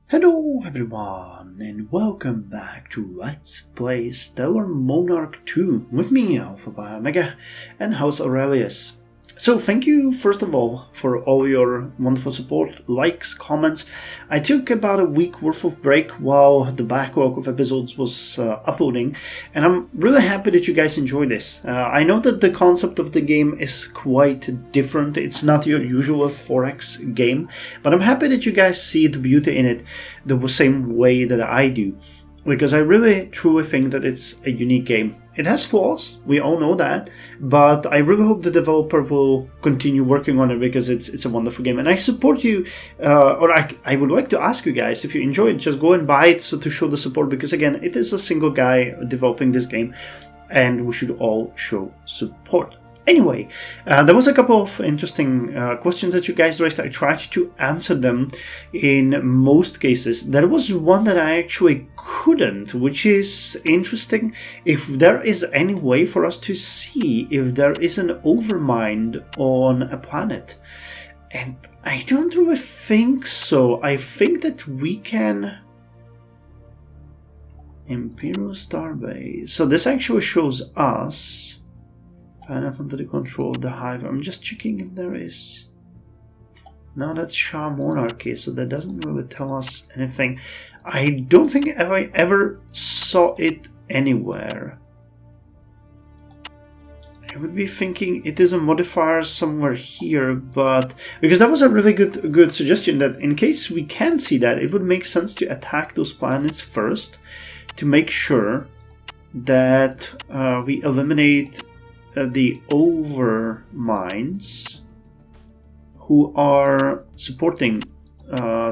Hello everyone and welcome back to Let's Play Stellar Monarch 2 with me, Alpha by Omega, and House Aurelius. So thank you first of all for all your wonderful support, likes, comments. I took about a week worth of break while the backlog of episodes was uploading, and I'm really happy that you guys enjoy this. I know that the concept of the game is quite different. It's not your usual 4X game, but I'm happy that you guys see the beauty in it the same way that I do, because I really truly think that it's a unique game. It has flaws, we all know that, but I really hope the developer will continue working on it because it's a wonderful game. And I support you, or I would like to ask you guys, if you enjoy it, just go and buy it so to show the support, because again, it is a single guy developing this game and we should all show support. Anyway, there was a couple of interesting questions that you guys raised. I tried to answer them in most cases. There was one that I actually couldn't, which is interesting. If there is any way for us to see if there is an overmind on a planet. And I don't really think so. I think that we can... Imperial Starbase. So this actually shows us... Planet under the control of the hive. I'm just checking if there is. No, that's Shah Monarchy, so that doesn't really tell us anything. I don't think I ever saw it anywhere. I would be thinking it is a modifier somewhere here, but because that was a really good suggestion, that in case we can see that, it would make sense to attack those planets first to make sure that we eliminate the overminds who are supporting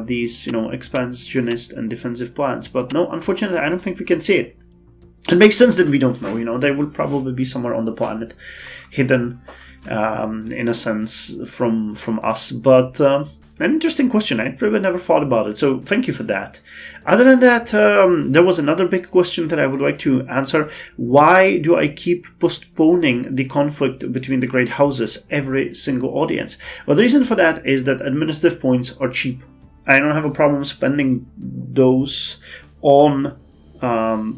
these, expansionist and defensive plans. But no, unfortunately, I don't think we can see it. It makes sense that we don't know. They will probably be somewhere on the planet, hidden, in a sense, from us. But an interesting question. I really never thought about it, so thank you for that. Other than that, there was another big question that I would like to answer. Why do I keep postponing the conflict between the great houses every single audience? Well, the reason for that is that administrative points are cheap. I don't have a problem spending those on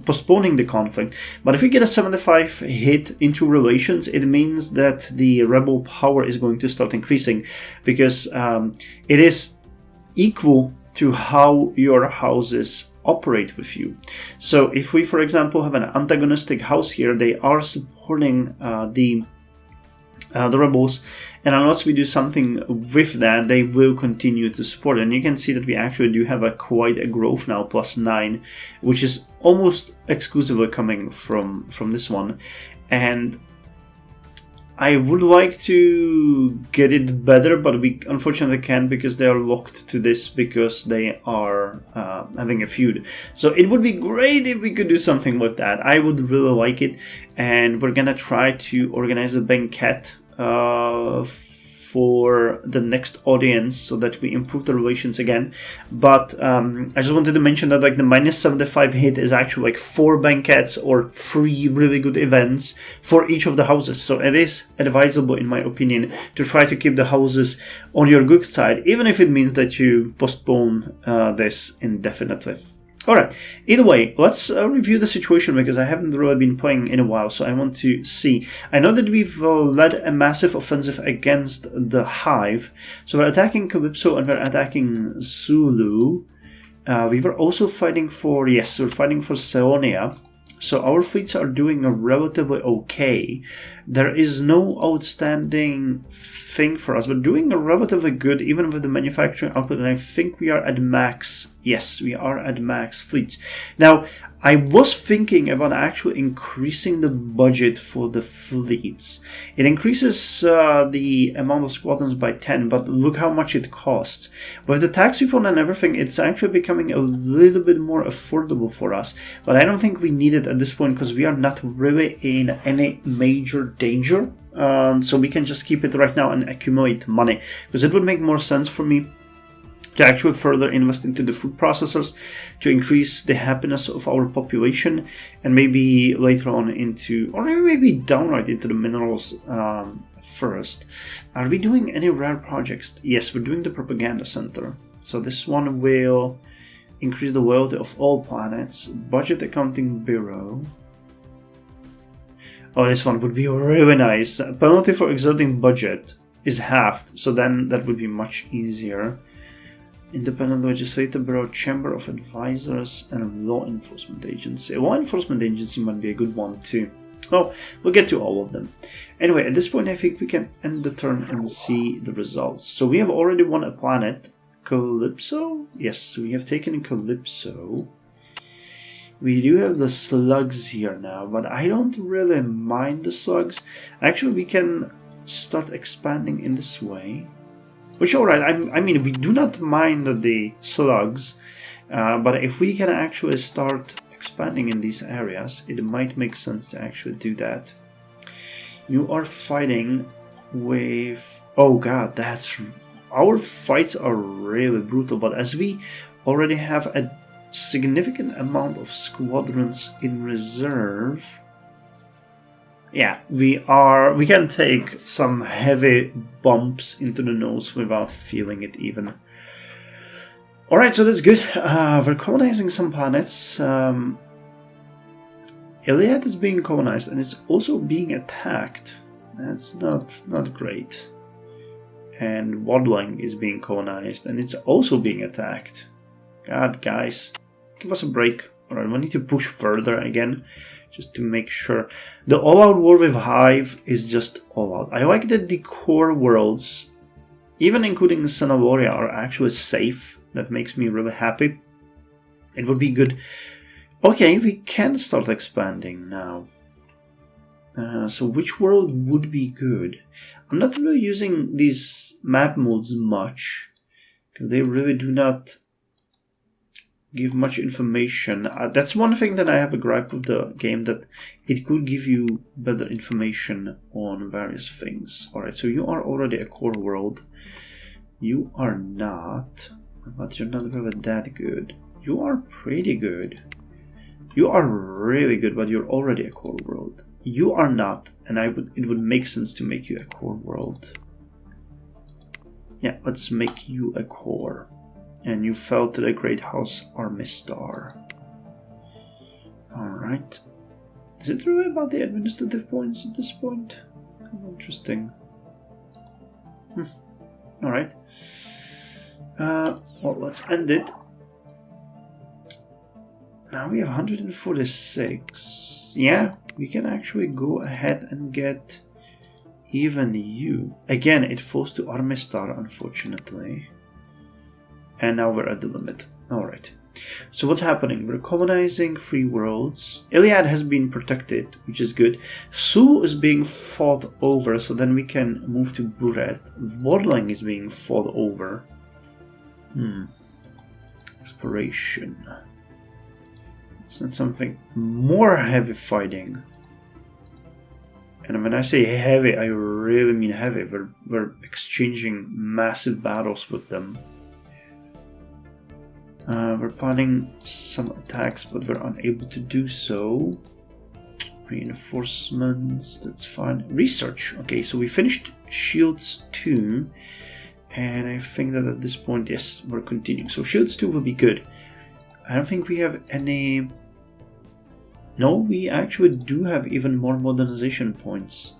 postponing the conflict, but if we get a 75 hit into relations, it means that the rebel power is going to start increasing, because it is equal to how your houses operate with you. So if we, for example, have an antagonistic house here, they are supporting the rebels, and unless we do something with that, they will continue to support. And you can see that we actually do have quite a growth now, +9, which is almost exclusively coming from this one. And I would like to get it better, but we unfortunately can't, because they are locked to this because they are having a feud. So it would be great if we could do something with that. I would really like it, and we're gonna try to organize a banquet for the next audience so that we improve the relations again. But I just wanted to mention that the -75 hit is actually 4 banquets or 3 really good events for each of the houses. So it is advisable, in my opinion, to try to keep the houses on your good side, even if it means that you postpone this indefinitely. Alright, either way, let's review the situation, because I haven't really been playing in a while, so I want to see. I know that we've led a massive offensive against the Hive, so we're attacking Calypso and we're attacking Zulu. We were also fighting for, yes, we're fighting for Seonia. So our fleets are doing relatively okay. There is no outstanding thing for us. We're doing relatively good, even with the manufacturing output, and I think we are at max. Yes, we are at max fleets. Now, I was thinking about actually increasing the budget for the fleets. It increases the amount of squadrons by 10, but look how much it costs. With the tax refund and everything, it's actually becoming a little bit more affordable for us. But I don't think we need it at this point, because we are not really in any major danger. So we can just keep it right now and accumulate money, because it would make more sense for me to actually further invest into the food processors to increase the happiness of our population, and maybe later on into, or maybe downright into the minerals first. Are we doing any rare projects? Yes, we're doing the propaganda center. So this one will increase the loyalty of all planets. Budget Accounting Bureau. Oh, this one would be really nice. Penalty for exerting budget is halved, so then that would be much easier. Independent Legislative Bureau, Chamber of Advisors, and Law Enforcement Agency. Law Enforcement Agency might be a good one too. Oh, we'll get to all of them. Anyway, at this point I think we can end the turn and see the results. So we have already won a planet. Calypso? Yes, we have taken Calypso. We do have the slugs here now, but I don't really mind the slugs. Actually, we can start expanding in this way. Which, alright, I mean, we do not mind the slugs, but if we can actually start expanding in these areas, it might make sense to actually do that. You are fighting with... Oh god, that's... Our fights are really brutal, but as we already have a significant amount of squadrons in reserve... Yeah, we can take some heavy bumps into the nose without feeling it even. Alright, so that's good. We're colonizing some planets. Iliad is being colonized and it's also being attacked. That's not great. And Wadlang is being colonized and it's also being attacked. God, guys, give us a break. Alright, we need to push further again. Just to make sure. The all-out war with Hive is just all-out. I like that the core worlds, even including Sanavoria, are actually safe. That makes me really happy. It would be good. Okay, we can start expanding now. So which world would be good? I'm not really using these map modes much, because they really do not give much information. That's one thing that I have a gripe with the game, that it could give you better information on various things. Alright, so you are already a core world. You are not, but you're not really that good. You are pretty good. You are really good, but you're already a core world. You are not, and it would make sense to make you a core world. Yeah, let's make you a core. And you fell to the great House Armistar. Alright. Is it really about the administrative points at this point? Interesting. Alright. Well, let's end it. Now we have 146. Yeah, we can actually go ahead and get even you. Again, it falls to Armistar, unfortunately. And now we're at the limit. Alright. So what's happening? We're colonizing 3 worlds. Iliad has been protected, which is good. Sul is being fought over, so then we can move to Buret. Wadlang is being fought over. Exploration. It's not something more heavy fighting. And when I say heavy, I really mean heavy. We're exchanging massive battles with them. We're planning some attacks, but we're unable to do so. Reinforcements, that's fine. Research. Okay, so we finished Shields 2. And I think that at this point, yes, we're continuing. So Shields 2 will be good. I don't think we have any... No, we actually do have even more modernization points.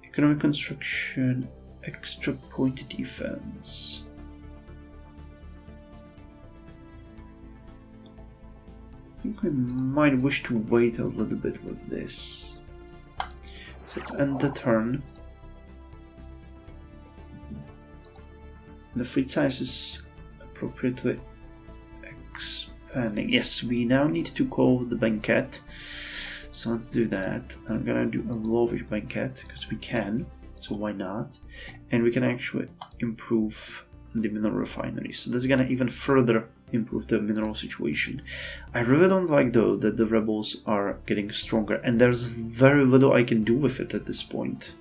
Economic construction, extra point defense. I think we might wish to wait a little bit with this. So let's end the turn. The fleet size is appropriately expanding. Yes, we now need to call the banquet. So let's do that. I'm gonna do a lavish banquet because we can. So why not? And we can actually improve the mineral refinery. So that's gonna even further improve the mineral situation. I really don't like though that the rebels are getting stronger, and there's very little I can do with it at this point.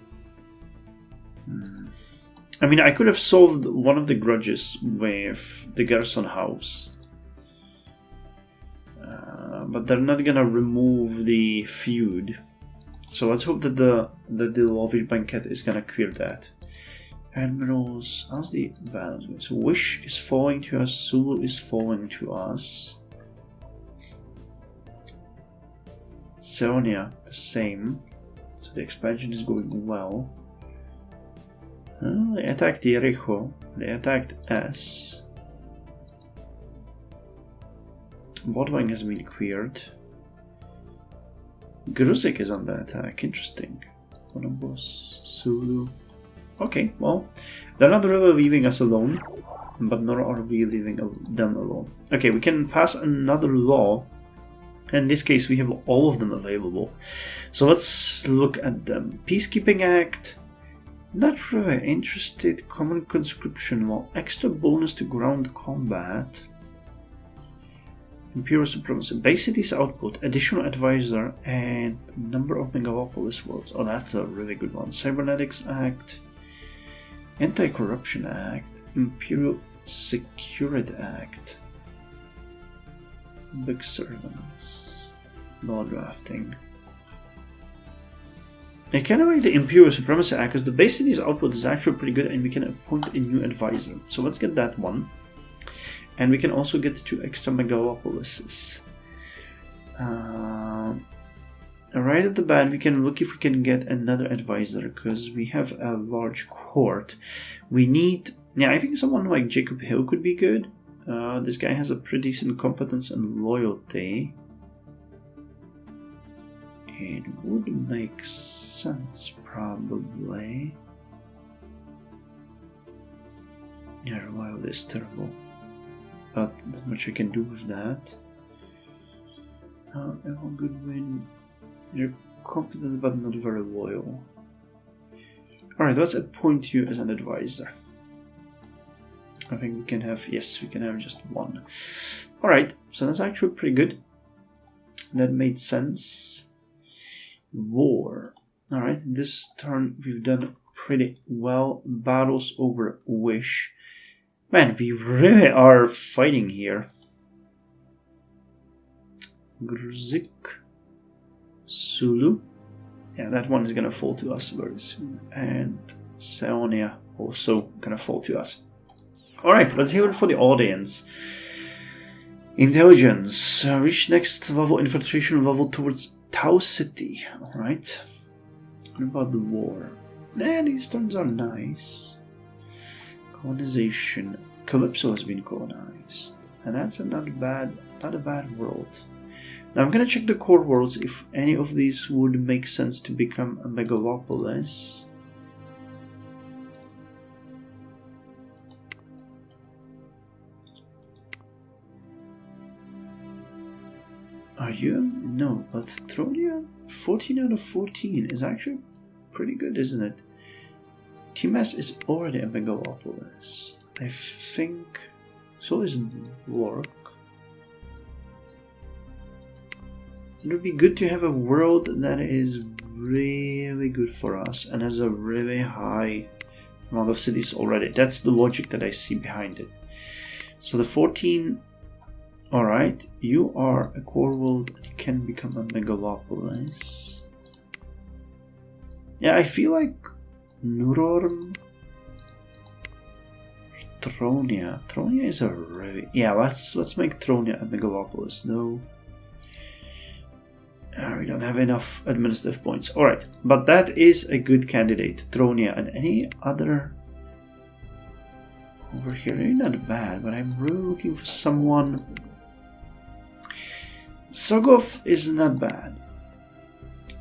I mean, I could have solved one of the grudges with the Gerson house, but they're not gonna remove the feud. So let's hope that the lavish banquet is gonna clear that. Admirals, how's the balance going? So Wish is falling to us, Sulu is falling to us. Seonia, the same. So the expansion is going well. They attacked Jericho, they attacked S. Vodwang has been cleared. Gruzik is under attack, interesting. Columbus, Sulu. Okay, well, they're not really leaving us alone, but nor are we leaving them alone. Okay, we can pass another law. In this case, we have all of them available. So let's look at them. Peacekeeping Act. Not really interested. Common conscription law. Extra bonus to ground combat. Imperial supremacy. Base cities output. Additional advisor. And number of megalopolis worlds. Oh, that's a really good one. Cybernetics Act. Anti-Corruption Act. Imperial Security Act. Big servants. Law drafting. I kind of like the Imperial Supremacy Act because the base city's output is actually pretty good and we can appoint a new advisor. So let's get that one. And we can also get 2 extra megalopolises. Right off the bat, we can look if we can get another advisor because we have a large court. We need... Yeah, I think someone like Jacob Hill could be good. This guy has a pretty decent competence and loyalty. It would make sense, probably. Yeah, Royal is terrible. But not much I can do with that. Evan Goodwin, you're competent but not very loyal. Alright, let's appoint you as an advisor. I think we can have, yes, we can have just 1. Alright, so that's actually pretty good. That made sense. War. Alright, this turn we've done pretty well. Battles over Wish. Man, we really are fighting here. Gruzik. Sulu. Yeah, that one is gonna fall to us very soon. And Seonia also gonna fall to us. Alright, let's hear it for the audience. Intelligence. Reach next level, infiltration level towards Tau City. Alright. What about the war? These turns are nice. Colonization. Calypso has been colonized. And that's not a bad world. Now I'm gonna check the core worlds if any of these would make sense to become a megalopolis. Are you? No, but Thronia 14 out of 14 is actually pretty good, isn't it? Timas is already a megalopolis. I think so is Work. It would be good to have a world that is really good for us and has a really high amount of cities already. That's the logic that I see behind it. So the 14. Alright, you are a core world and you can become a megalopolis. Yeah, I feel like Nurorm. Tronia. Tronia is a really... Yeah, let's make Tronia a megalopolis. No. We don't have enough administrative points. Alright, but that is a good candidate. Tronia. And any other... Over here, they're not bad, but I'm really looking for someone... Sogov is not bad.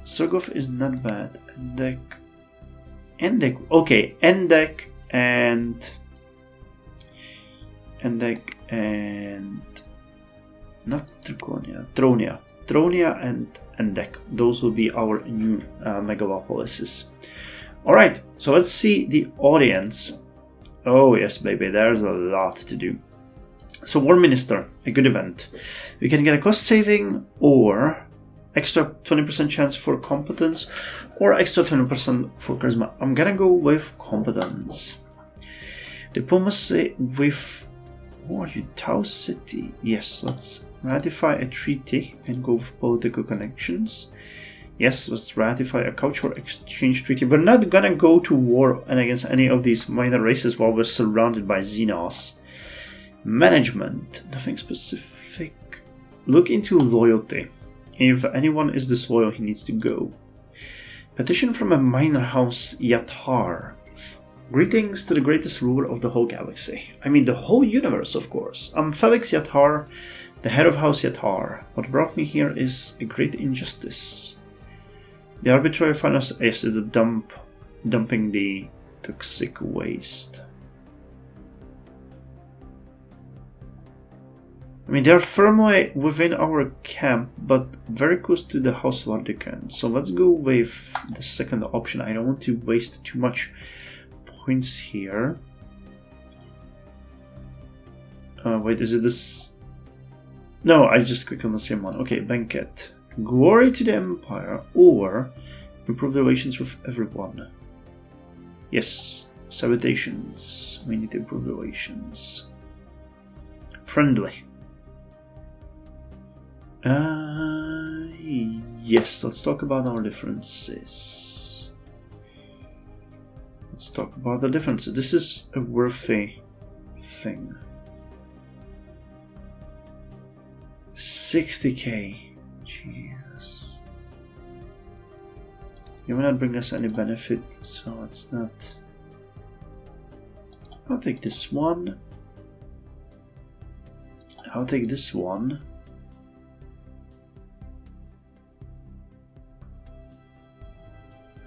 Sogov is not bad. Endek. Okay, Endek and not Triconia. Tronia and Endek. Those will be our new megalopolises. Alright, so let's see the audience. Oh yes, baby, there's a lot to do. So War Minister, a good event. We can get a cost saving or extra 20% chance for competence or extra 20% for charisma. I'm gonna go with competence. Diplomacy with, who are you? Tau City. Yes, let's ratify a treaty and go with political connections. Yes, let's ratify a cultural exchange treaty. We're not gonna go to war and against any of these minor races while we're surrounded by Xenos. Management, nothing specific. Look into loyalty. If anyone is disloyal, he needs to go. Petition from a minor house, Yatar. Greetings to the greatest ruler of the whole galaxy. I mean the whole universe, of course. I'm Felix Yatar, the head of House Yatar. What brought me here is a great injustice. The arbitrary finance is a dumping the toxic waste. I mean, they're firmly within our camp, but very close to the House Vardican. So let's go with the second option. I don't want to waste too much points here. Wait, is it this? No, I just clicked on the same one. Okay, banquet. Glory to the Empire, or improve the relations with everyone. Yes, salutations. We need to improve the relations. Friendly. Yes, let's talk about our differences. Let's talk about the differences. This is a worthy thing. 60k. Jesus. You will not bring us any benefit, so it's not. I'll take this one. I'll take this one.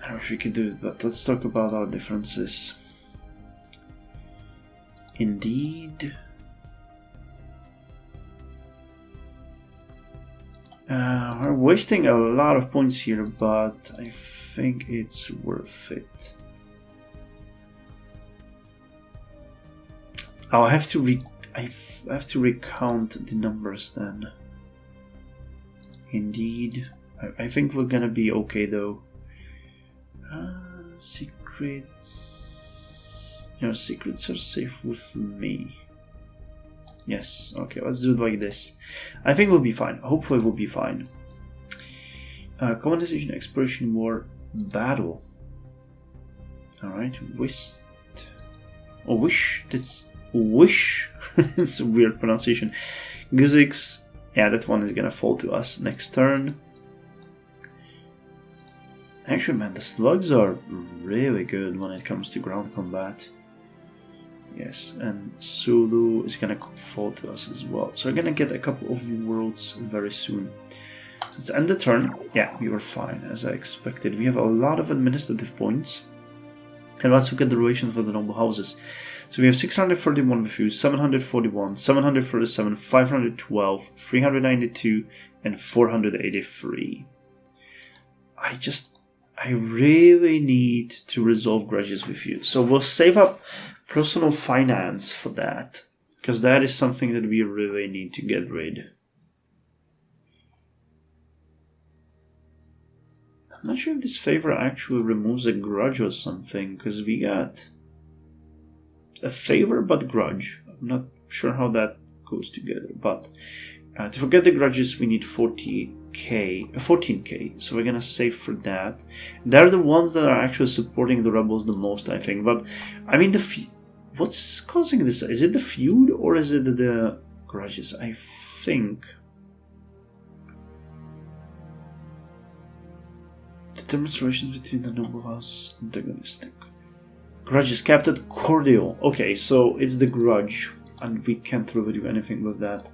I wish we could do it, but let's talk about our differences. Indeed. We're wasting a lot of points here, but I think it's worth it. I'll have to recount the numbers then. Indeed. I think we're gonna be okay though. Secrets. Your secrets are safe with me. Yes, okay, let's do it like this. I think we'll be fine. Hopefully we'll be fine. Colonization, exploration, war, battle. Alright, wish. Oh, wish. That's wish. It's a weird pronunciation. Guzix. Yeah, that one is gonna fall to us next turn. Actually, man, the slugs are really good when it comes to ground combat. Yes, and Sulu is gonna fall to us as well. So we're gonna get a couple of new worlds very soon. Let's end the turn. Yeah, we were fine, as I expected. We have a lot of administrative points. And let's look at the relations for the noble houses. So we have 631 with you, 741, 737, 512, 392, and 483. I really need to resolve grudges with you. So we'll save up personal finance for that, because that is something that we really need to get rid. I'm not sure if this favor actually removes a grudge or something, because we got a favor but grudge. I'm not sure how that goes together, but to forget the grudges we need 14k, so we're gonna save for that. They're the ones that are actually supporting the rebels the most, I think. But I mean, what's causing this? Is it the feud or is it the grudges? I think the demonstrations between the noble house antagonistic. Grudges kept it cordial. Okay, so it's the grudge, and we can't really do anything with that.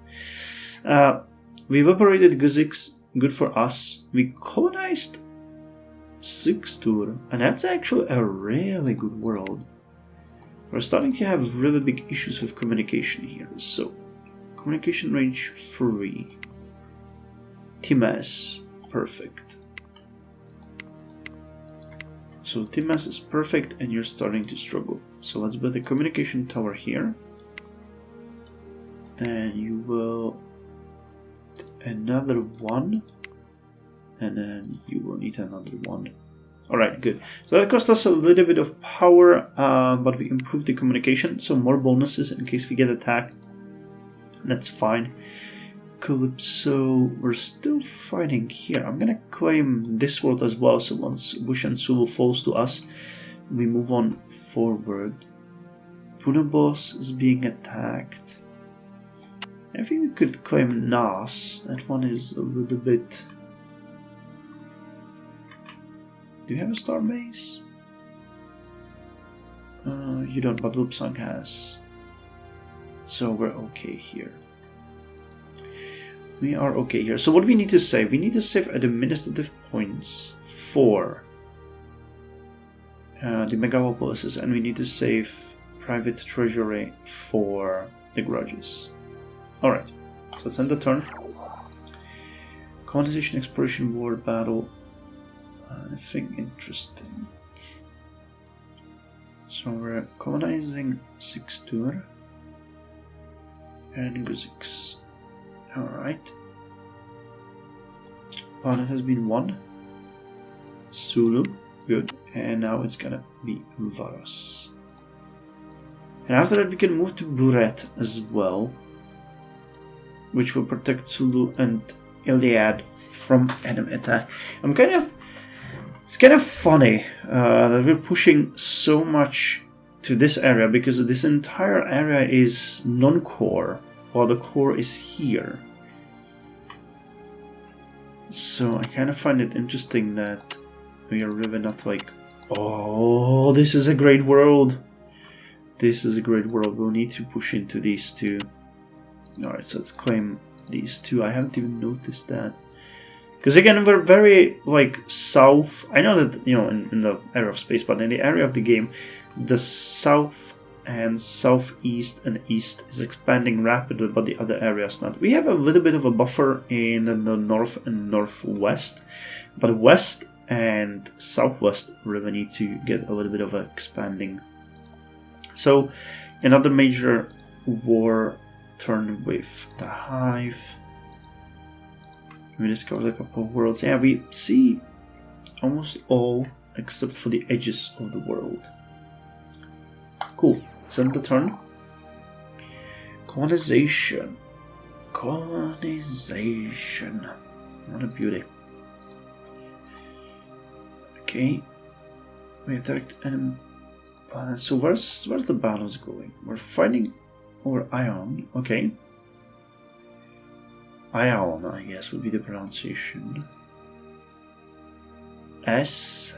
We evaporated Guzix, good for us. We colonized Sixtur, and that's actually a really good world. We're starting to have really big issues with communication here. So, communication range 3. TMS, perfect. So TMS is perfect, and you're starting to struggle. So let's build a communication tower here. Then you will another one, and then you will need another one. Alright, good. So that cost us a little bit of power, but we improved the communication, so more bonuses in case we get attacked. That's fine. Calypso, we're still fighting here. I'm gonna claim this world as well, so once Bush and Sulu falls to us, we move on forward. Punabos is being attacked. I think we could claim Nas. That one is a little bit... Do you have a star base? You don't, but Lupsang has. So we're okay here. We are okay here. So what we need to save? We need to save administrative points for the megalopolises, and we need to save private treasury for the grudges. Alright, so let's end the turn. Colonization, exploration, war, battle. Anything interesting? So we're colonizing Sixtur and Guzix. Alright. Planet has been won. Sulu, good. And now it's gonna be Varos. And after that we can move to Buret as well, which will protect Sulu and Iliad from enemy attack. It's kind of funny that we're pushing so much to this area, because this entire area is non-core, while the core is here. So I kind of find it interesting that we are really not like, oh, this is a great world. This is a great world. We'll need to push into these two. Alright, so let's claim these two. I haven't even noticed that. Because again, we're very, like, south. I know that, you know, in the area of space, but in the area of the game, the south and southeast and east is expanding rapidly, but the other areas not. We have a little bit of a buffer in the north and northwest, but west and southwest really need to get a little bit of a expanding. So, another major war turn with the Hive. We discovered a couple of worlds. Yeah, we see almost all except for the edges of the world. Cool. Let's end the turn. Colonization. Colonization. What a beauty. Okay. We attacked enemy planets. So where's the battles going? We're fighting over Ion. Okay. Ion, I guess, would be the pronunciation. S.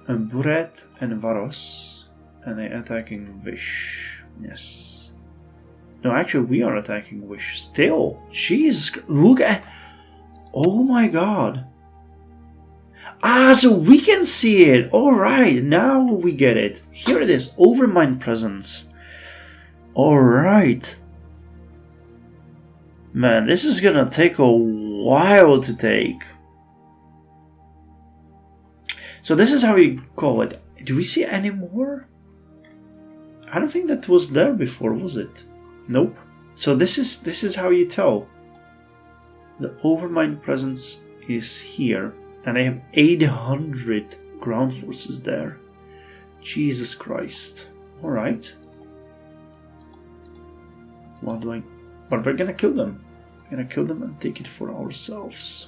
And Buret and Varos. And they're attacking Vish. Yes. No, actually, we are attacking Wish still. Jeez, look at... Oh my god. Ah, so we can see it. Alright, now we get it. Here it is. Overmind presence. Alright. Man, this is gonna take a while to take. So this is how you call it. Do we see any more? I don't think that was there before, was it? Nope. So this is how you tell. The Overmind presence is here, and they have 800 ground forces there. Jesus Christ. Alright. What do I... But we're gonna kill them. We're gonna kill them and take it for ourselves.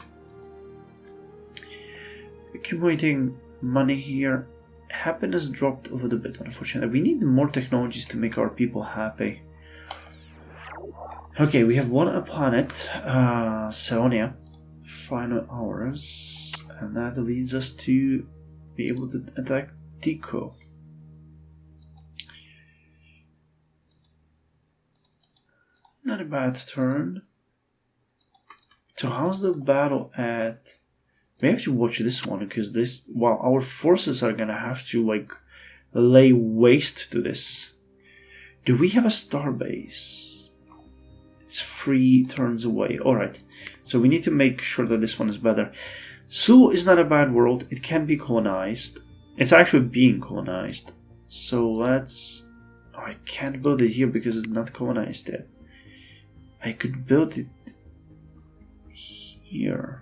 Accumulating money here. Happiness dropped a little bit, unfortunately. We need more technologies to make our people happy. Okay, we have one upon it. Seonia. Final hours. And that leads us to be able to attack Tico. Not a bad turn. So how's the battle at... We have to watch this one, because this... Wow, our forces are gonna have to, like, lay waste to this. Do we have a starbase? It's 3 turns away. Alright, so we need to make sure that this one is better. Su is not a bad world. It can be colonized. It's actually being colonized. So let's... Oh, I can't build it here because it's not colonized yet. I could build it here.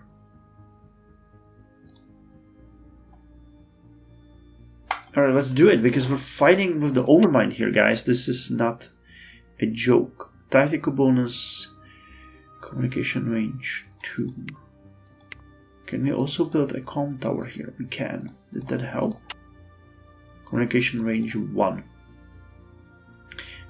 Alright, let's do it, because we're fighting with the Overmind here, guys. This is not a joke. tactical bonus, communication range 2. Can we also build a comm tower here? We can. Did that help? Communication range 1.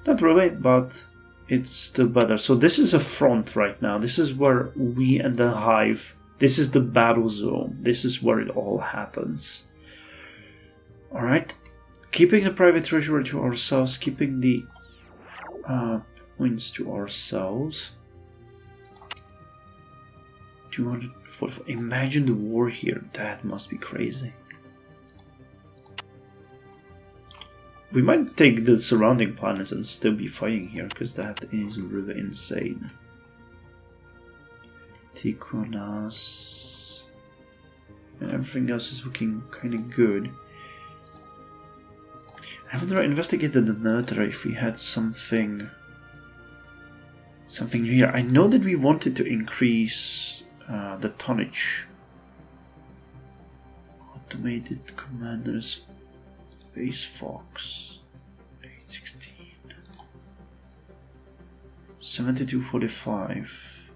Not really, but it's still better. So this is a front right now. This is where we and the Hive, this is the battle zone. This is where it all happens. Alright. Keeping the private treasury to ourselves, keeping the points to ourselves. 244. Imagine the war here. That must be crazy. We might take the surrounding planets and still be fighting here, because that is really insane. Ticonas. And everything else is looking kind of good. I haven't really investigated the military if we had something here. I know that we wanted to increase the tonnage. Automated commanders. Base Fox 816 7245.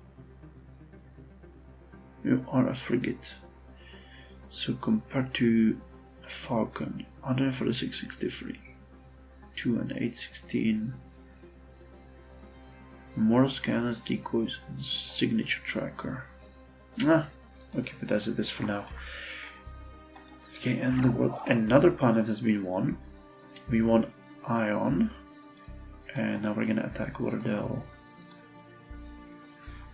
You are a frigate, so compared to a Falcon 146.63, 2 and 816. More scanners, decoys, and signature tracker. I'll keep it as it is for now. Okay, and the world, another planet has been won. We won Ion, and now we're gonna attack Wardell.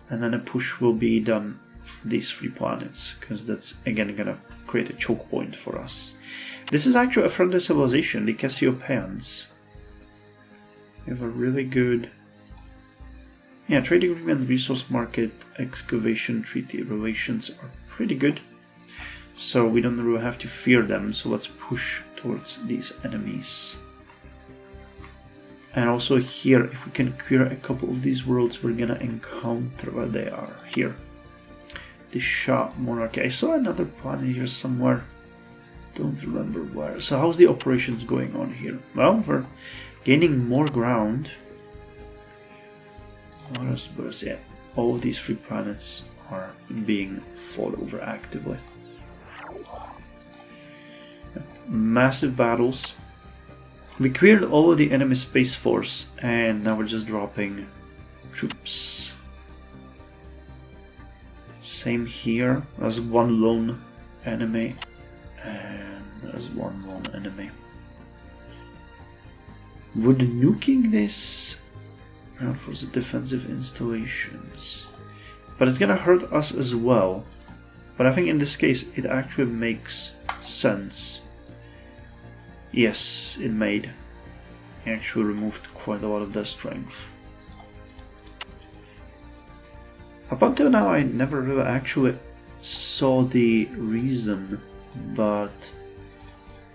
And then a push will be done for these 3 planets, because that's again gonna create a choke point for us. This is actually a friendly civilization, the Cassiopeans. We have a really good, trade agreement, resource market, excavation, treaty relations are pretty good. So we don't really have to fear them, so let's push towards these enemies. And also here, if we can clear a couple of these worlds, we're gonna encounter where they are. Here. The Shah Monarch. I saw another planet here somewhere. Don't remember where. So how's the operations going on here? Well, we're gaining more ground. Yeah, all of these 3 planets are being fought over actively. Massive battles. We cleared all of the enemy space force, and now we're just dropping troops. Same here. There's 1 lone enemy, and there's 1 lone enemy. Would nuking this for the defensive installations, but it's gonna hurt us as well. But I think in this case it actually makes sense. Yes, it made. It actually removed quite a lot of their strength. Up until now I never really actually saw the reason, but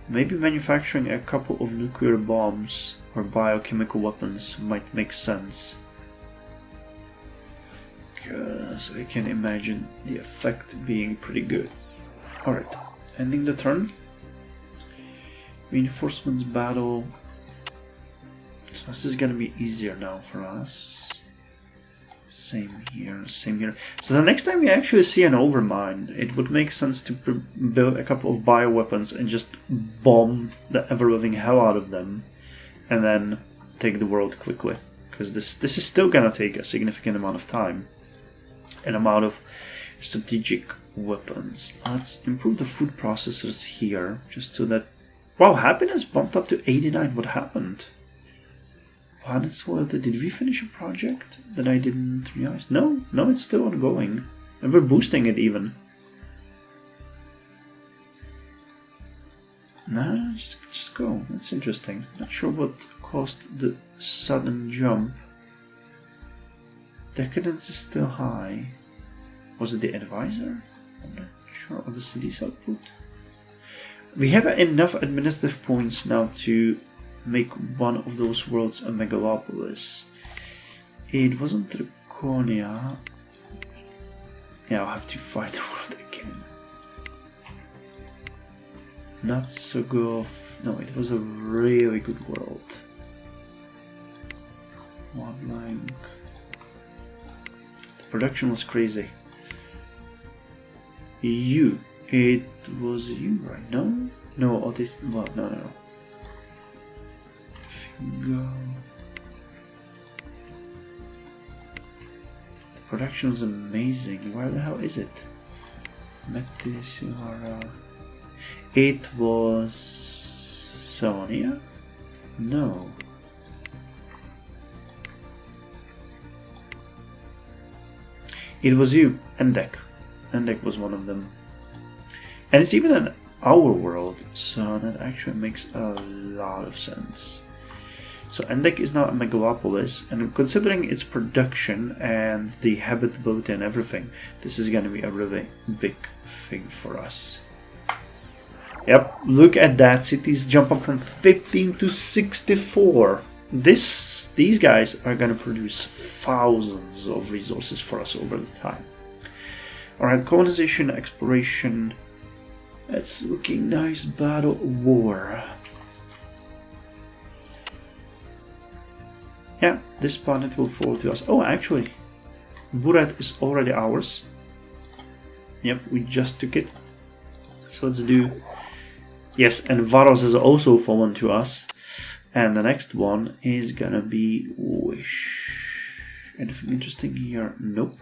maybe manufacturing a couple of nuclear bombs or biochemical weapons might make sense. Because I can imagine the effect being pretty good. Alright, ending the turn. Reinforcements battle. So this is gonna be easier now for us. Same here, same here. So the next time we actually see an overmind, it would make sense to build a couple of bioweapons and just bomb the ever-living hell out of them, and then take the world quickly. Because this is still gonna take a significant amount of time. An amount of strategic weapons. Let's improve the food processors here, just so that... Wow, happiness bumped up to 89. What happened? Planet's loyalty. Did we finish a project that I didn't realize? No, it's still ongoing. And we're boosting it even. Nah, just go. That's interesting. Not sure what caused the sudden jump. Decadence is still high. Was it the advisor? I'm not sure. Or the city's output? We have enough administrative points now to make one of those worlds a megalopolis. It wasn't Draconia. Yeah, I'll have to fight the world again. Not so good. No, it was a really good world. One line. The production was crazy. You. It was you, right? No? No, all this. Well, no. Finger. The production is amazing. Where the hell is it? Metis, it was Sonia? No. It was you, Endek. Endek was one of them. And it's even in our world, so that actually makes a lot of sense. So Endek is now a megalopolis, and considering its production and the habitability and everything, this is going to be a really big thing for us. Yep, look at that. Cities jump up from 15 to 64. These guys are going to produce thousands of resources for us over the time. Alright, colonization, exploration. That's looking nice. Battle, war. Yeah, this planet will fall to us. Oh, actually, Burat is already ours. Yep, we just took it. So let's do... Yes, and Varos has also fallen to us. And the next one is gonna be Wish. Anything interesting here? Nope.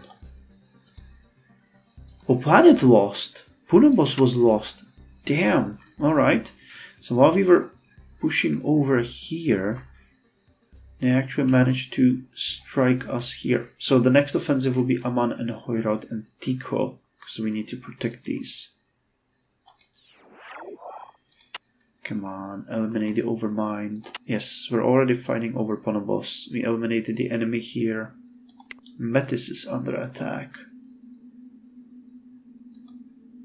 Oh, planet lost. Punabos was lost. Damn. Alright. So while we were pushing over here, they actually managed to strike us here. So the next offensive will be Aman and Hoyrat and Tiko, because we need to protect these. Come on, eliminate the Overmind. Yes, we're already fighting over Ponobos. We eliminated the enemy here. Metis is under attack.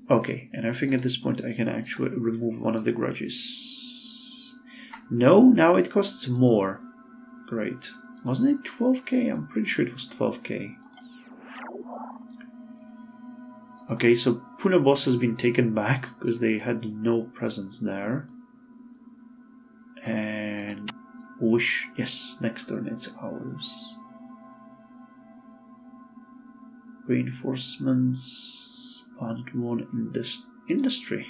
Okay, and I think at this point I can actually remove one of the grudges. No, now it costs more. Great. Wasn't it 12k? I'm pretty sure it was 12k. Okay, so Punabos has been taken back because they had no presence there. And Wish, yes, next turn it's ours. Reinforcements, Planet 1 Industry.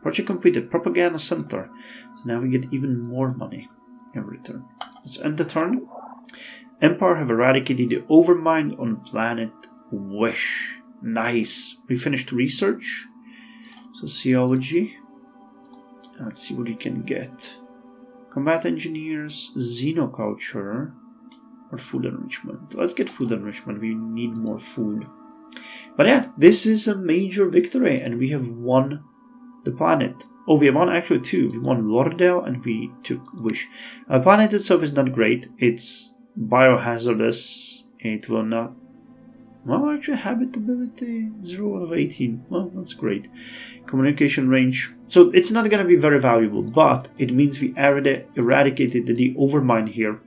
Project completed, Propaganda Center. So now we get even more money in return. Let's end the turn. Empire have eradicated the Overmind on planet Wish. Nice. We finished research. Sociology. Let's see what we can get. Combat engineers, xenoculture, or food enrichment. Let's get food enrichment. We need more food. But yeah, this is a major victory, and we have won the planet. Oh, we won actually two. We won Lordale and we took Wish. The planet itself is not great. It's biohazardous. It will not... Well, actually, habitability 0 out of 18. Well, that's great. Communication range. So it's not going to be very valuable, but it means we eradicated the Overmind here,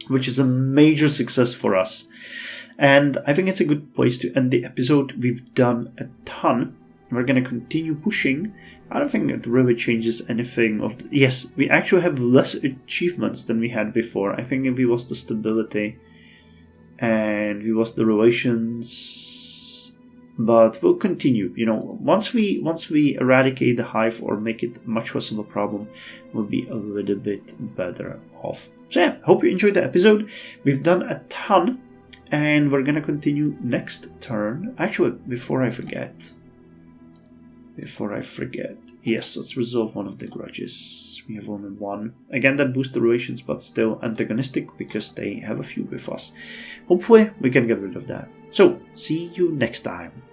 which is a major success for us. And I think it's a good place to end the episode. We've done a ton. We're going to continue pushing. I don't think it really changes anything of the... Yes, we actually have less achievements than we had before. I think we lost the stability and we lost the relations, but we'll continue. You know, once we eradicate the hive or make it much less of a problem, we'll be a little bit better off. So yeah, hope you enjoyed the episode. We've done a ton, and we're gonna continue next turn. Actually, before I forget, yes, let's resolve one of the grudges. We have only one. Again, that boosts the relations, but still antagonistic because they have a feud with us. Hopefully, we can get rid of that. So, see you next time.